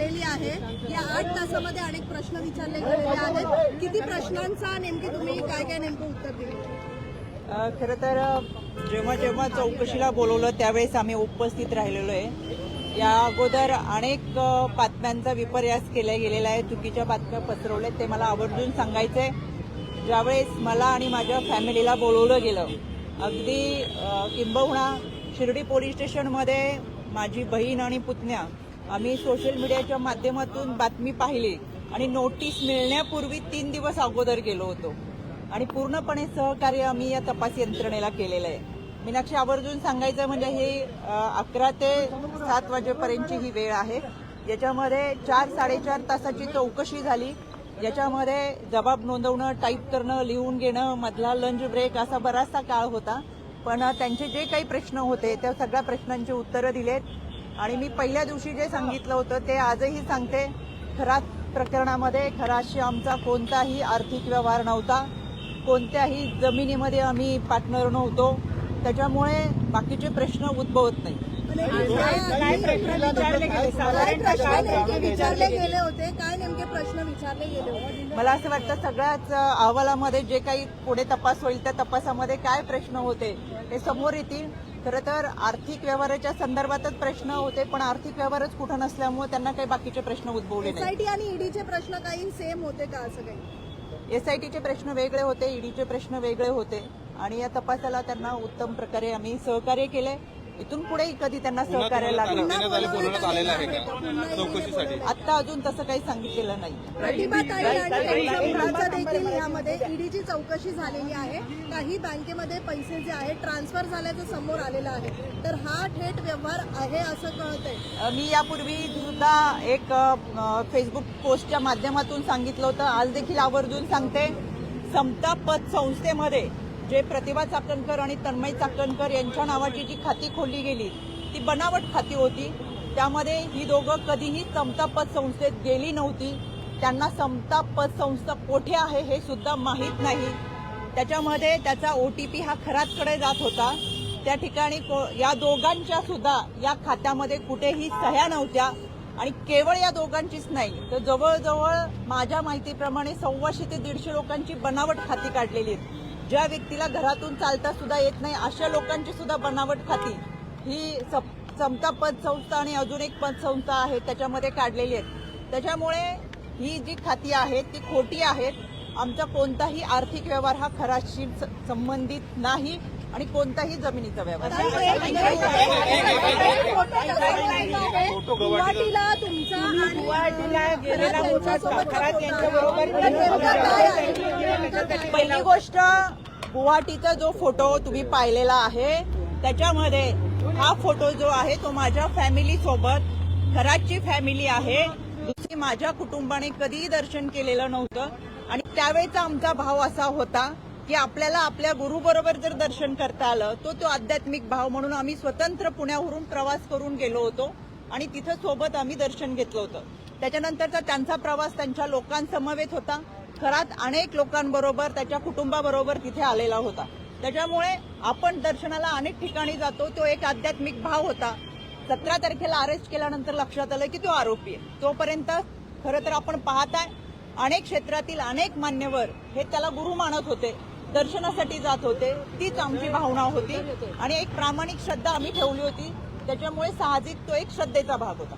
झालेली आहे। या 8 तासामध्ये अनेक प्रश्न विचारले गेलेले आहेत। किती प्रश्नांचा नेमके तुम्ही काय नेमकं उत्तर दिले? खरं तर जेव्हा जेव्हा चौकशीला बोलवलं त्यावेळेस आम्ही उपस्थित राहिलेलो आहे। या अगोदर अनेक बातम्यांचा विपर्यास केला गेलेला आहे, चुकीच्या बातम्या पसरवल्यात, ते मला आवर्जून सांगायचंय। ज्यावेळेस मला आणि माझ्या फॅमिलीला बोलवलं गेलं, अगदी किंबहुना शिर्डी पोलीस स्टेशनमध्ये माझी बहीण आणि पुतण्या आम्ही सोशल मीडियाच्या माध्यमातून बातमी पाहिली आणि नोटीस मिळण्यापूर्वी 3 दिवस अगोदर गेलो होतो आणि पूर्णपणे सहकार्य आम्ही या तपास यंत्रणेला केलेलं आहे। मीनाक्षी, आवर्जून सांगायचं म्हणजे ही 11 ते 7 वाजेपर्यंतची ही वेळ आहे। याच्यामध्ये 4-4.5 तासाची चौकशी झाली। याच्यामध्ये जबाब नोंदवणं, टाईप करणं, लिहून घेणं, मधला लंच ब्रेक असा बराचसा काळ होता। पण त्यांचे जे काही प्रश्न होते त्या सगळ्या प्रश्नांची उत्तरं दिलेत आणि मी पहिल्या दिवशी जे सांगितलं होतं ते आजही सांगते। खरात प्रकरणामध्ये खराशी आमचा कोणताही आर्थिक व्यवहार नव्हता, कोणत्याही जमिनीमध्ये आम्ही पार्टनर नव्हतो, त्याच्यामुळे बाकीचे प्रश्न उद्भवत नाही। विचारले गेले होते, काय नेमके प्रश्न विचारले गेले होते? मला असं वाटतं सगळ्याच अहवालामध्ये जे काही पुढे तपास होईल त्या तपासामध्ये काय प्रश्न होते हे समोर येतील। खरं तर आर्थिक व्यवहाराच्या संदर्भातच प्रश्न होते, पण आर्थिक व्यवहारच कुठं नसल्यामुळे त्यांना काही बाकीचे प्रश्न उद्भवले नाही। एसआयटी आणि ईडीचे प्रश्न काही सेम होते का? असं काही एसआयटीचे प्रश्न वेगळे होते, ईडीचे प्रश्न वेगळे होते आणि या तपासाला त्यांना उत्तम प्रकारे आम्ही सहकार्य केले। इथून पुढेही कधी त्यांना सहकार्य लागलं आता अजून तसं काही सांगितलेलं नाही। प्रतिभाताई आणि त्यांच्या मुलाचा देखील यामध्ये ईडीची चौकशी झालेली आहे। काही बँकेमध्ये पैसे जे आहेत ट्रान्सफर झाल्याचं समोर आलेलं आहे, तर हा थेट व्यवहार आहे असं कळतंय। मी यापूर्वी सुद्धा एक फेसबुक पोस्टच्या माध्यमातून सांगितलं होतं, आज देखील आवर्जून सांगते। समता पत संस्थेमध्ये जे प्रतिभा चाकणकर आणि तन्मय चाकणकर यांच्या नावाची जी खाती खोलली गेली ती बनावट खाती होती। त्यामध्ये ही दोघं कधीही समता पत संस्थेत गेली नव्हती। त्यांना समता पत संस्था कोठे आहे हे सुद्धा माहीत नाही। त्याच्यामध्ये त्याचा ओटीपी हा खरातकडे जात होता। त्या ठिकाणी या दोघांच्या सुद्धा या खात्यामध्ये कुठेही सह्या नव्हत्या आणि केवळ या दोघांचीच नाही तर जवळजवळ माझ्या माहितीप्रमाणे 125 ते 150 लोकांची बनावट खाती काढलेली आहेत। ज्या व्यक्तीला घरातून चालता सुद्धा येत नाही अशा लोकांची सुद्धा बनावट खाती ही समता पत संस्था आणि अजून एक पतसंस्था आहे त्याच्यामध्ये काढलेली आहेत। त्याच्यामुळे ही जी खाती आहेत ती खोटी आहेत। आमचा कोणताही आर्थिक व्यवहार हा खराशी संबंधित नाही आणि कोणताही जमिनीचा व्यवहार। पहिली गोष्ट, गुवाहाटीचा जो फोटो तुम्ही पाहिलेला आहे त्याच्यामध्ये हा फोटो जो आहे तो माझ्या फॅमिली सोबत, खरातची फॅमिली आहे। दुसरी, माझ्या कुटुंबाने कधीही दर्शन केलेलं नव्हतं आणि त्यावेळेचा आमचा भाव असा होता की आपल्याला आपल्या गुरुबरोबर जर दर्शन करता आलं तो आध्यात्मिक भाव म्हणून आम्ही स्वतंत्र पुण्यावरून प्रवास करून गेलो होतो आणि तिथं सोबत आम्ही दर्शन घेतलं होतं। त्याच्यानंतरचा त्यांचा प्रवास त्यांच्या लोकांसमवेत होता। खरात अनेक लोकांबरोबर त्याच्या कुटुंबाबरोबर तिथे आलेला होता। त्याच्यामुळे आपण दर्शनाला अनेक ठिकाणी जातो, तो एक आध्यात्मिक भाव होता। 17 तारखेला अरेस्ट केल्यानंतर लक्षात आलं की तो आरोपी आहे। तोपर्यंत खरं तर आपण पाहताय अनेक क्षेत्रातील अनेक मान्यवर हे त्याला गुरु मानत होते, दर्शनासाठी जात होते। तीच आमची भावना होती आणि एक प्रामाणिक श्रद्धा आम्ही ठेवली होती। त्याच्यामुळे साहजिक तो एक श्रद्धेचा भाग होता।